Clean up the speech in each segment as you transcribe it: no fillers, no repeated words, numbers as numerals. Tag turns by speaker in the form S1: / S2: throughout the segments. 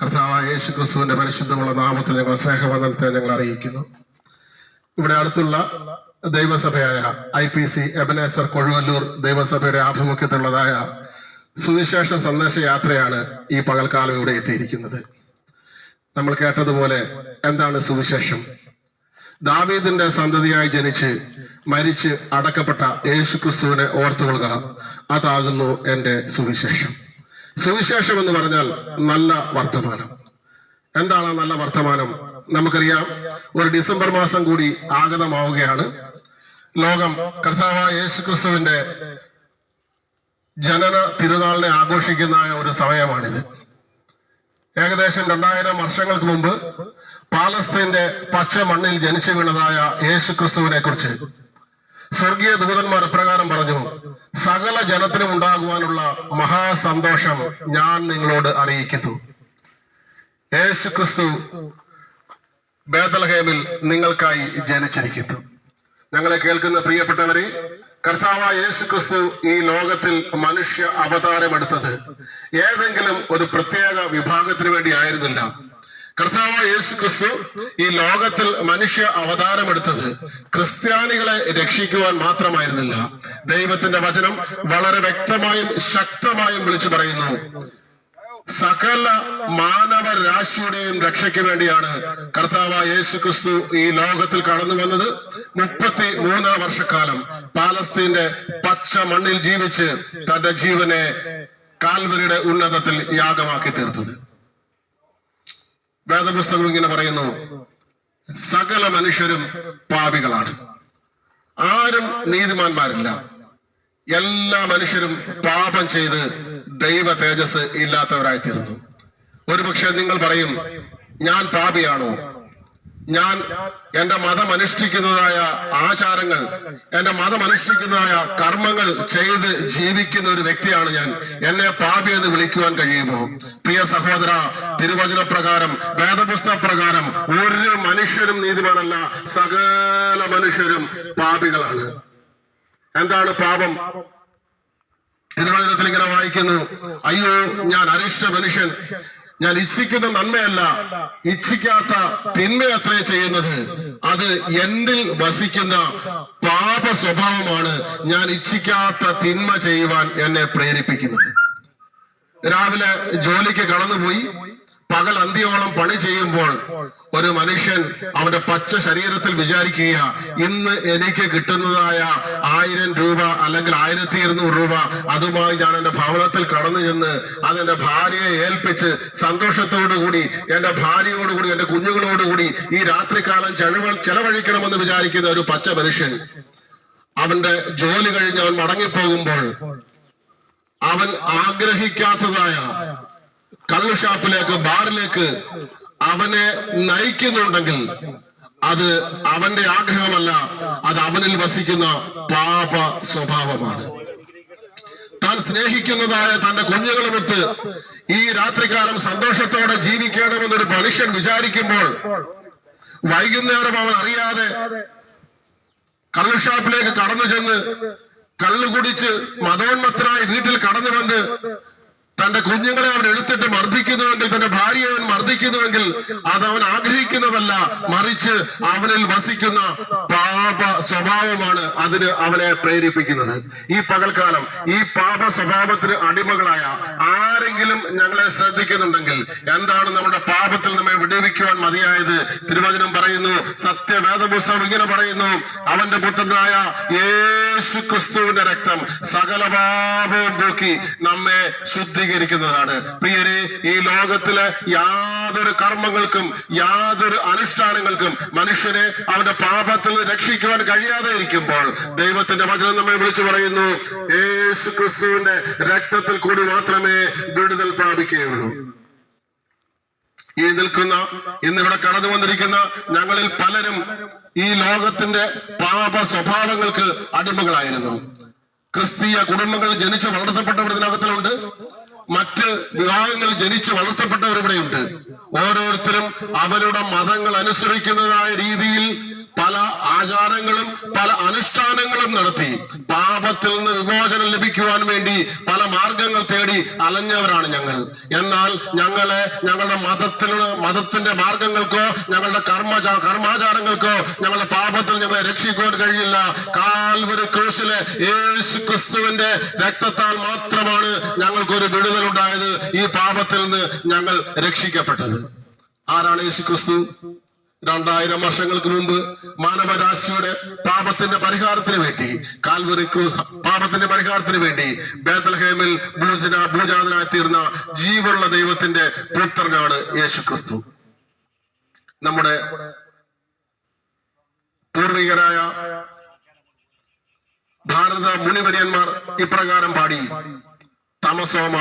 S1: കർത്താവായ യേശു ക്രിസ്തുവിന്റെ പരിശുദ്ധമുള്ള നാമത്തിൽ ഞങ്ങൾ സ്നേഹവന്ദനത്തെ ഞങ്ങൾ അറിയിക്കുന്നു. ഇവിടെ അടുത്തുള്ള ദൈവസഭയായ IPC എബനേസർ കൊഴുവല്ലൂർ ദൈവസഭയുടെ ആഭിമുഖ്യത്തിലുള്ളതായ സുവിശേഷ സന്ദേശ യാത്രയാണ് ഈ പകൽക്കാലം ഇവിടെ എത്തിയിരിക്കുന്നത്. നമ്മൾ കേട്ടതുപോലെ എന്താണ് സുവിശേഷം? ദാവീദിന്റെ സന്തതിയായി ജനിച്ച് മരിച്ച് അടക്കപ്പെട്ട യേശു ക്രിസ്തുവിനെ ഓർത്തുകൊള്ളുക, അതാകുന്നു എന്റെ സുവിശേഷം. സുവിശേഷം എന്ന് പറഞ്ഞാൽ നല്ല വർത്തമാനം. എന്താണ് നല്ല വർത്തമാനം? നമുക്കറിയാം, ഒരു ഡിസംബർ മാസം കൂടി ആഗതമാവുകയാണ്. ലോകം കർത്താവായ യേശു ക്രിസ്തുവിന്റെ ജനന തിരുനാളിനെ ആഘോഷിക്കുന്ന ഒരു സമയമാണിത്. ഏകദേശം 2000 വർഷങ്ങൾക്ക് മുമ്പ് പാലസ്തീന്റെ പച്ച മണ്ണിൽ ജനിച്ചു വീണതായ യേശു ക്രിസ്തുവിനെ കുറിച്ച് സ്വർഗീയ ദൂതന്മാർ ഇപ്രകാരം പറഞ്ഞു: സകല ജനത്തിനും ഉണ്ടാകുവാനുള്ള മഹാസന്തോഷം ഞാൻ നിങ്ങളോട് അറിയിക്കുന്നു. യേശു ക്രിസ്തു ബേത്ലഹേമിൽ നിങ്ങൾക്കായി ജനിച്ചിരിക്കുന്നു. ഞങ്ങളെ കേൾക്കുന്ന പ്രിയപ്പെട്ടവരെ, കർത്താവായ യേശു ക്രിസ്തു ഈ ലോകത്തിൽ മനുഷ്യ അവതാരമെടുത്തത് ഏതെങ്കിലും ഒരു പ്രത്യേക വിഭാഗത്തിന് വേണ്ടി ആയിരുന്നില്ല. കർത്താവായ യേശു ക്രിസ്തു ഈ ലോകത്തിൽ മനുഷ്യ അവതാരമെടുത്തത് ക്രിസ്ത്യാനികളെ രക്ഷിക്കുവാൻ മാത്രമായിരുന്നില്ല. ദൈവത്തിന്റെ വചനം വളരെ വ്യക്തമായും ശക്തമായും വിളിച്ചു പറയുന്നു, സകല മാനവരാശിയുടെയും രക്ഷയ്ക്ക് വേണ്ടിയാണ് കർത്താവായ യേശു ക്രിസ്തു ഈ ലോകത്തിൽ കടന്നു വന്നത്. 33 വർഷക്കാലം പാലസ്തീന്റെ പച്ച മണ്ണിൽ ജീവിച്ച് തന്റെ ജീവനെ കാൽവരിയുടെ ഉന്നതത്തിൽ യാഗമാക്കി തീർത്തത്. വേദപുസ്തകം ഇങ്ങനെ പറയുന്നു, സകല മനുഷ്യരും പാപികളാണ്, ആരും നീതിമാന്മാരില്ല, എല്ലാ മനുഷ്യരും പാപം ചെയ്ത് ദൈവ തേജസ് ഇല്ലാത്തവരായി തീർന്നു. ഒരുപക്ഷെ നിങ്ങൾ പറയും, ഞാൻ പാപിയാണോ? ഞാൻ എന്റെ മതം അനുഷ്ഠിക്കുന്നതായ ആചാരങ്ങൾ, എന്റെ മതം അനുഷ്ഠിക്കുന്നതായ കർമ്മങ്ങൾ ചെയ്ത് ജീവിക്കുന്ന ഒരു വ്യക്തിയാണ് ഞാൻ, എന്നെ പാപി എന്ന് വിളിക്കുവാൻ കഴിയുമോ? പ്രിയ സഹോദര, തിരുവചന പ്രകാരം, വേദപുസ്തക പ്രകാരം ഒരു മനുഷ്യരും നീതിമാനല്ല, സകല മനുഷ്യരും പാപികളാണ്. എന്താണ് പാപം? തിരുവചനത്തിൽ ഇങ്ങനെ വായിക്കുന്നു, അയ്യോ ഞാൻ അരിഷ്ട മനുഷ്യൻ, ഞാൻ ഇച്ഛിക്കുന്ന നന്മയല്ല ഇച്ഛിക്കാത്ത തിന്മയത്രേ ചെയ്യുന്നത്, അത് എന്നിൽ വസിക്കുന്ന പാപ സ്വഭാവമാണ് ഞാൻ ഇച്ഛിക്കാത്ത തിന്മ ചെയ്യുവാൻ എന്നെ പ്രേരിപ്പിക്കുന്നത്. രാവിലെ ജോലിക്ക് കടന്നുപോയി പകൽ അന്തിയോളം പണി ചെയ്യുമ്പോൾ ഒരു മനുഷ്യൻ അവന്റെ പച്ച ശരീരത്തിൽ വിചാരിക്കുക, ഇന്ന് എനിക്ക് കിട്ടുന്നതായ 1000 രൂപ അല്ലെങ്കിൽ 1200 രൂപ അതുമായി ഞാൻ എന്റെ ഭവനത്തിൽ കടന്നു ചെന്ന് അതെന്റെ ഭാര്യയെ ഏൽപ്പിച്ച് സന്തോഷത്തോടുകൂടി എന്റെ ഭാര്യയോടുകൂടി എന്റെ കുഞ്ഞുങ്ങളോടുകൂടി ഈ രാത്രികാലം ചെലവഴിക്കണമെന്ന് വിചാരിക്കുന്ന ഒരു പച്ച മനുഷ്യൻ അവന്റെ ജോലി കഴിഞ്ഞ് അവൻ മടങ്ങിപ്പോകുമ്പോൾ അവൻ ആഗ്രഹിക്കാത്തതായ കള്ളുഷാപ്പിലേക്ക്, ബാറിലേക്ക് അവനെ നയിക്കുന്നുണ്ടെങ്കിൽ അത് അവന്റെ ആഗ്രഹമല്ല, അത് അവനിൽ വസിക്കുന്ന പാപ സ്വഭാവമാണ്. താൻ സ്നേഹിക്കുന്നതായ തന്റെ കുഞ്ഞുങ്ങളുമൊത്ത് ഈ രാത്രികാലം സന്തോഷത്തോടെ ജീവിക്കണമെന്നൊരു മനുഷ്യൻ വിചാരിക്കുമ്പോൾ വൈകുന്നേരം അവൻ അറിയാതെ കള്ളുഷാപ്പിലേക്ക് കടന്നു ചെന്ന് കള്ളു കുടിച്ച് മതോന്മത്തനായി വീട്ടിൽ കടന്നു വന്ന് തന്റെ കുഞ്ഞുങ്ങളെ അവൻ എടുത്തിട്ട് മർദ്ദിക്കുന്നുവെങ്കിൽ, തന്റെ ഭാര്യയെ അവൻ മർദ്ദിക്കുന്നുവെങ്കിൽ അത് അവൻ ആഗ്രഹിക്കുന്നതല്ല, മറിച്ച് അവനിൽ വസിക്കുന്ന പാപ സ്വഭാവമാണ് അതിന് അവനെ പ്രേരിപ്പിക്കുന്നത്. ഈ പകൽക്കാലം ഈ പാപ സ്വഭാവത്തിന് അടിമകളായ ആരെങ്കിലും ഞങ്ങളെ ശ്രദ്ധിക്കുന്നുണ്ടെങ്കിൽ, എന്താണ് നമ്മുടെ പാപത്തിൽ നമ്മെ വിടുവിക്കുവാൻ മതിയായത്? തിരുവചനം പറയുന്നു, സത്യവേദപുസ്തകം ഇങ്ങനെ പറയുന്നു, അവന്റെ പുത്രനായ യേശു ക്രിസ്തുവിന്റെ രക്തം സകല പാപവും പോക്കി നമ്മെ ശുദ്ധീകരിക്കുന്നതാണ്. പ്രിയരെ, ഈ ലോകത്തിലെ യാതൊരു കർമ്മങ്ങൾക്കും യാതൊരു അനുഷ്ഠാനങ്ങൾക്കും മനുഷ്യനെ അവന്റെ പാപത്തിൽ രക്ഷിക്കുവാൻ കഴിയാതെ ഇരിക്കുമ്പോൾ ദൈവത്തിന്റെ വചനം നമ്മെ വിളിച്ചു പറയുന്നു, യേശു ക്രിസ്തുവിന്റെ രക്തത്തിൽ കൂടി മാത്രമേ വിടുതൽ പ്രാപിക്കുകയുള്ളൂ. ഈ നിൽക്കുന്ന, ഇന്നിവിടെ കടന്നു വന്നിരിക്കുന്ന ഞങ്ങളിൽ പലരും ഈ ലോകത്തിന്റെ പാപ സ്വഭാവങ്ങൾക്ക് അടിമകളായിരുന്നു. ക്രിസ്തീയ കുടുംബങ്ങളിൽ ജനിച്ച് വളർത്തപ്പെട്ടവർ ഇതിനകത്തിലുണ്ട്, മറ്റ് വിവാഹങ്ങളിൽ ജനിച്ച് വളർത്തപ്പെട്ടവർ ഇവിടെയുണ്ട്. ഓരോരുത്തരും അവരുടെ മതങ്ങൾ അനുസരിക്കുന്നതായ രീതിയിൽ പല ആചാരങ്ങളും പല അനുഷ്ഠാനങ്ങളും നടത്തി പാപത്തിൽ നിന്ന് വിമോചനം ലഭിക്കുവാൻ വേണ്ടി പല മാർഗങ്ങൾ തേടി അലഞ്ഞവരാണ് ഞങ്ങൾ. എന്നാൽ ഞങ്ങളുടെ മതത്തിന്റെ മാർഗങ്ങൾക്കോ ഞങ്ങളുടെ കർമാചാരങ്ങൾക്കോ ഞങ്ങളുടെ പാപത്തിൽ ഞങ്ങളെ രക്ഷിക്കുവാൻ കഴിയില്ല. കാൽവരി ക്രൂശിലെ യേശു ക്രിസ്തുവിന്റെ രക്തത്താൽ മാത്രമാണ് ഞങ്ങൾക്കൊരു വിടുതലുണ്ടായത്. ഈ പാപത്തിൽ നിന്ന് ഞങ്ങൾ രക്ഷിക്കപ്പെട്ടത്. ആരാണ് യേശു ക്രിസ്തു? 2000 വർഷങ്ങൾക്ക് മുമ്പ് മാനവരാശിയുടെ പാപത്തിന്റെ പരിഹാരത്തിന് വേണ്ടി പാപത്തിന്റെ പരിഹാരത്തിന് വേണ്ടി ബേത്ലഹേമിൽ ഭൂജാതനായി തീർന്ന ജീവനുള്ള ദൈവത്തിന്റെ പുത്രനാണ് യേശു ക്രിസ്തു. നമ്മുടെ പൂർവികരായ ഭാരത മുനിവര്യന്മാർ ഇപ്രകാരം പാടി: തമസോമ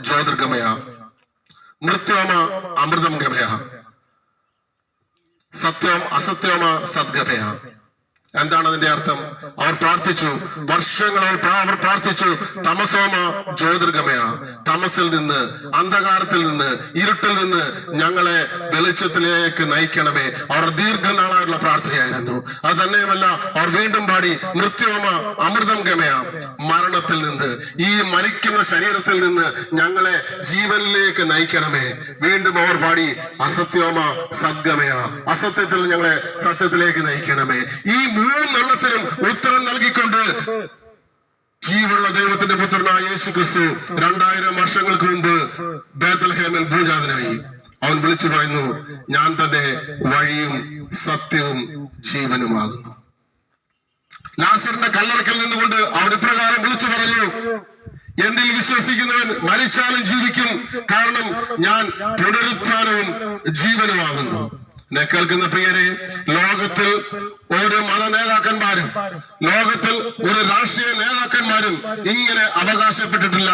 S1: ജ്യോതിർഗമയ, മൃത്യോമ അമൃതം ഗമയ, സത്യം അസത്യോമ സദ്ഗമയ. എന്താണ് അതിന്റെ അർത്ഥം? അവർ പ്രാർത്ഥിച്ചു, വർഷങ്ങളോളം അവർ പ്രാർത്ഥിച്ചു, തമസോമ ജ്യോതിർഗമയ, തമസിൽ നിന്ന്, അന്ധകാരത്തിൽ നിന്ന്, ഇരുട്ടിൽ നിന്ന് ഞങ്ങളെ വെളിച്ചത്തിലേക്ക് നയിക്കണമേ. അവർ ദീർഘനാളായുള്ള പ്രാർത്ഥനയായിരുന്നു. അത് തന്നെയുമല്ല, അവർ വീണ്ടും പാടി മൃത്യോമ അമൃതം ഗമയ, മരണത്തിൽ നിന്ന്, ഈ മരിക്കുന്ന ശരീരത്തിൽ നിന്ന് ഞങ്ങളെ ജീവനിലേക്ക് നയിക്കണമേ. വീണ്ടും അവർ പാടി അസത്യോമ സദ്ഗമയ, അസത്യത്തിൽ ഞങ്ങളെ സത്യത്തിലേക്ക് നയിക്കണമേ. ഈ 3 എണ്ണത്തിനും ഉത്തരം നൽകിക്കൊണ്ട് ജീവനുള്ള ദൈവത്തിന്റെ പുത്രനായ യേശു ക്രിസ്തു 2000 വർഷങ്ങൾക്ക് മുമ്പ് ബേത്ലഹേമിൽ ഭൂജാതനായി. അവൻ വിളിച്ചു പറയുന്നു, ഞാൻ തന്നെ വഴിയും സത്യവും ജീവനുമാകുന്നു. ലാസറിന്റെ കല്ലറയ്ക്കൽ നിന്നുകൊണ്ട് അവൻ ഇപ്രകാരം വിളിച്ചു പറഞ്ഞു, എന്നിൽ വിശ്വസിക്കുന്നവൻ മരിച്ചാലും ജീവിക്കും, കാരണം ഞാൻ പുനരുത്ഥാനവും ജീവനുമാകുന്നു. എന്നെ കേൾക്കുന്ന പ്രിയരെ, ലോകത്തിൽ ഒരു മത നേതാക്കന്മാരും ലോകത്തിൽ ഒരു രാഷ്ട്രീയ നേതാക്കന്മാരും ഇങ്ങനെ അവകാശപ്പെട്ടിട്ടില്ല,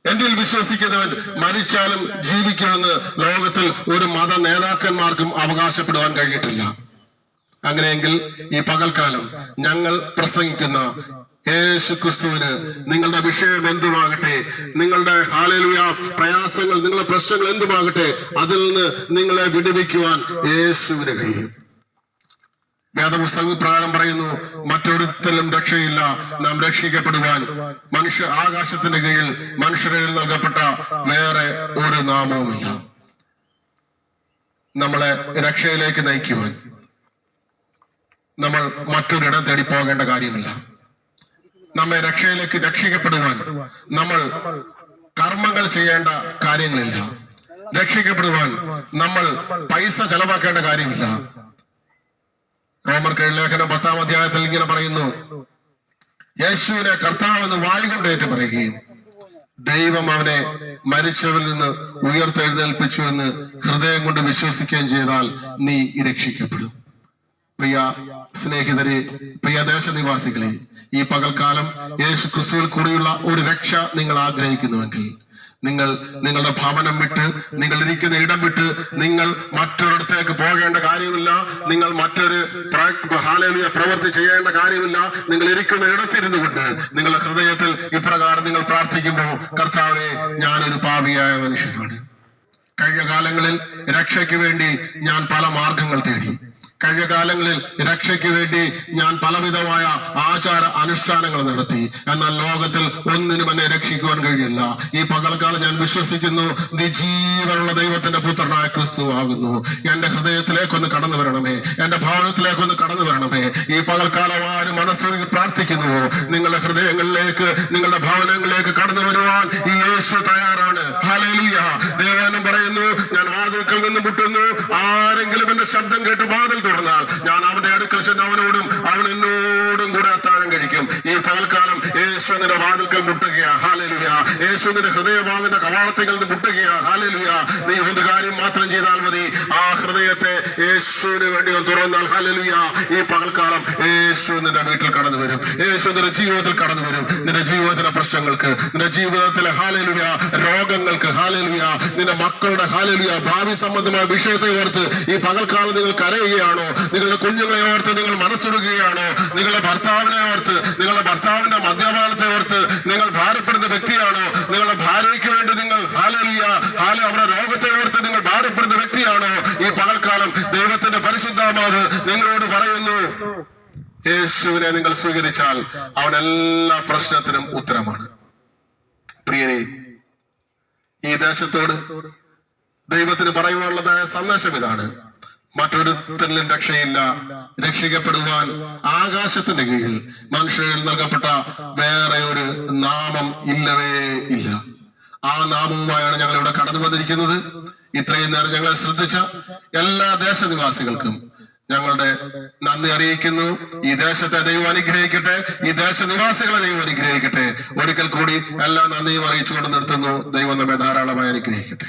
S1: എന്നിൽ വിശ്വസിക്കുന്നവൻ മരിച്ചാലും ജീവിക്കുമെന്ന് ലോകത്തിൽ ഒരു മത നേതാക്കന്മാർക്കും അവകാശപ്പെടുവാൻ കഴിഞ്ഞിട്ടില്ല. അങ്ങനെയെങ്കിൽ ഈ പകൽക്കാലം ഞങ്ങൾ പ്രസംഗിക്കുന്ന യേശു ക്രിസ്തുവിന് നിങ്ങളുടെ വിഷയം എന്തുമാകട്ടെ, നിങ്ങളുടെ ഹല്ലേലൂയ പ്രയാസങ്ങൾ, നിങ്ങളുടെ പ്രശ്നങ്ങൾ എന്തുമാകട്ടെ, അതിൽ നിന്ന് നിങ്ങളെ വിടുവിക്കുവാൻ യേശുവിന് കഴിയും. വേദപുസ്തകം പ്രകാരം പറയുന്നു, മറ്റൊരുത്തലും രക്ഷയില്ല, നാം രക്ഷിക്കപ്പെടുവാൻ ആകാശത്തിന്റെ കീഴിൽ മനുഷ്യരിൽ നൽകപ്പെട്ട വേറെ ഒരു നാമവുമില്ല. നമ്മളെ രക്ഷയിലേക്ക് നയിക്കുവാൻ നമ്മൾ മറ്റൊരിടം തേടി പോകേണ്ട കാര്യമില്ല. നമ്മെ രക്ഷിക്കപ്പെടുവാൻ നമ്മൾ കർമ്മങ്ങൾ ചെയ്യേണ്ട കാര്യങ്ങളില്ല. രക്ഷിക്കപ്പെടുവാൻ നമ്മൾ പൈസ ചെലവാക്കേണ്ട കാര്യമില്ല. റോമർക്ക് ലേഖനം 10-ാം അധ്യായത്തിൽ ഇങ്ങനെ പറയുന്നു, യേശുവിനെ കർത്താവെന്ന് വായുകൊണ്ട് ഏറ്റു പറയുകയും ദൈവം അവനെ മരിച്ചവരിൽ നിന്ന് ഉയർത്തെഴുന്നേൽപ്പിച്ചു എന്ന് ഹൃദയം കൊണ്ട് വിശ്വസിക്കുകയും ചെയ്താൽ നീ രക്ഷിക്കപ്പെടും. പ്രിയ സ്നേഹിതരെ, പ്രിയ ദേശനിവാസികളെ, ഈ പകൽക്കാലം യേശു ക്രിസ്തുവിൽ കൂടിയുള്ള ഒരു രക്ഷ നിങ്ങൾ ആഗ്രഹിക്കുന്നുവെങ്കിൽ നിങ്ങൾ നിങ്ങളുടെ ഭവനം വിട്ട്, നിങ്ങൾ ഇരിക്കുന്ന ഇടം വിട്ട് നിങ്ങൾ മറ്റൊരിടത്തേക്ക് പോകേണ്ട കാര്യമില്ല. നിങ്ങൾ മറ്റൊരു ഹല്ലേലൂയ പ്രവൃത്തി ചെയ്യേണ്ട കാര്യമില്ല. നിങ്ങൾ ഇരിക്കുന്ന ഇടത്തിരുന്നു കൊണ്ട് നിങ്ങളുടെ ഹൃദയത്തിൽ ഇപ്രകാരം നിങ്ങൾ പ്രാർത്ഥിക്കുമ്പോൾ, കർത്താവേ, ഞാനൊരു പാപിയായ മനുഷ്യനാണ്. കഴിഞ്ഞ കാലങ്ങളിൽ രക്ഷയ്ക്ക് വേണ്ടി ഞാൻ പല മാർഗങ്ങൾ തേടി. കഴിഞ്ഞ കാലങ്ങളിൽ രക്ഷയ്ക്ക് വേണ്ടി ഞാൻ പലവിധമായ ആചാര അനുഷ്ഠാനങ്ങൾ നടത്തി. എന്നാൽ ലോകത്തിൽ ഒന്നിനും എന്നെ രക്ഷിക്കുവാൻ കഴിയില്ല. ഈ പകൽക്കാലം ഞാൻ വിശ്വസിക്കുന്നു, നീ ജീവനുള്ള ദൈവത്തിന്റെ പുത്രനായ ക്രിസ്തു ആകുന്നു. എന്റെ ഹൃദയത്തിലേക്കൊന്ന് കടന്നു വരണമേ, എന്റെ ഭവനത്തിലേക്കൊന്ന് കടന്നു വരണമേ. ഈ പകൽക്കാലം ആരും മനസ്സൊരുക്കി പ്രാർത്ഥിക്കുന്നുവോ, നിങ്ങളുടെ ഹൃദയങ്ങളിലേക്ക്, നിങ്ങളുടെ ഭവനങ്ങളിലേക്ക് കടന്നു വരുവാൻ ഈ യേശു തയ്യാറാണ്. ഹല്ലേലൂയ. ദേവനും പറയുന്നു, ഞാൻ വാതിൽക്കൽ നിന്ന് മുട്ടുന്നു, ആരെങ്കിലും എന്റെ ശബ്ദം കേട്ട് വാതിൽ തുറന്നാൽ ഞാൻ അവന്റെ അടുക്കൽ ചെന്ന് അവനോടും അവൻ എന്നോടും കൂടെ അത്താഴം കഴിക്കും. ഈ പകൽക്കാലം യേശു നിന്റെ വാതിൽക്കൽ മുട്ടുകയാ. ഹല്ലേലൂയ. യേശു നിന്റെ ഹൃദയമാകുന്ന കവാടത്തിൽ നിന്ന് മുട്ടുകയാ. ഹല്ലേലൂയ. നീ ഒരു കാര്യം മാത്രം ചെയ്താൽ മതി, ആ ഹൃദയത്തെ യേശുവിന് വേണ്ടി തുറന്നാൽ, ഹല്ലേലൂയ, ഈ പകൽക്കാലം യേശു നിന്റെ വീട്ടിൽ കടന്നു വരും. യേശു നിന്റെ ജീവിതത്തിൽ കടന്നു വരും. നിന്റെ ജീവിതത്തിലെ പ്രശ്നങ്ങൾക്ക്, നിന്റെ ജീവിതത്തിലെ ഹല്ലേലൂയ രോഗങ്ങൾക്ക്, ഹല്ലേലൂയ നിന്റെ മക്കളുടെ ഹല്ലേലൂയ ഭാവി സംബന്ധമായ വിഷയത്തെ ഓർത്ത് ഈ പകൽക്കാലം നിങ്ങൾ കരയുകയാണോ? നിങ്ങളുടെ കുഞ്ഞുങ്ങളെ ഓർത്ത് നിങ്ങൾ മനസ്സിടുകയാണോ? നിങ്ങളുടെ ഭർത്താവിനെ ഓർത്ത്, നിങ്ങളുടെ ഭർത്താവിന്റെ മദ്യപാനത്തെ ഓർത്ത് നിങ്ങൾ ഭാരപ്പെടുന്ന വ്യക്തിയാണോ? നിങ്ങളുടെ ഭാര്യയ്ക്ക് വേണ്ടി നിങ്ങൾ ഹല്ലേലൂയ അവരുടെ യേശുവിനെ നിങ്ങൾ സ്വീകരിച്ചാൽ അവൻ എല്ലാ പ്രശ്നത്തിനും ഉത്തരമാണ്. പ്രിയരെ, ഈ ദേശത്തോട് ദൈവത്തിന് പറയുവാനുള്ളതായ സന്ദേശം ഇതാണ്: മറ്റൊരുത്തരിലും രക്ഷയില്ല. രക്ഷിക്കപ്പെടുവാൻ ആകാശത്തിന്റെ കീഴിൽ മനുഷ്യരിൽ നൽകപ്പെട്ട വേറെ ഒരു നാമം ഇല്ലവേ ഇല്ല. ആ നാമവുമായാണ് ഞങ്ങൾ ഇവിടെ കടന്നു വന്നിരിക്കുന്നത്. ഇത്രയും നേരം ഞങ്ങളെ ശ്രദ്ധിച്ച എല്ലാ ദേശനിവാസികൾക്കും ഞങ്ങളുടെ നന്ദി അറിയിക്കുന്നു. ഈ ദേശത്തെ ദൈവം അനുഗ്രഹിക്കട്ടെ, ഈ ദേശനിവാസികളെ ദൈവം അനുഗ്രഹിക്കട്ടെ. ഒരിക്കൽ കൂടി എല്ലാ നന്ദിയും അറിയിച്ചുകൊണ്ട് നിർത്തുന്നു. ദൈവം നമ്മെ ധാരാളമായി അനുഗ്രഹിക്കട്ടെ.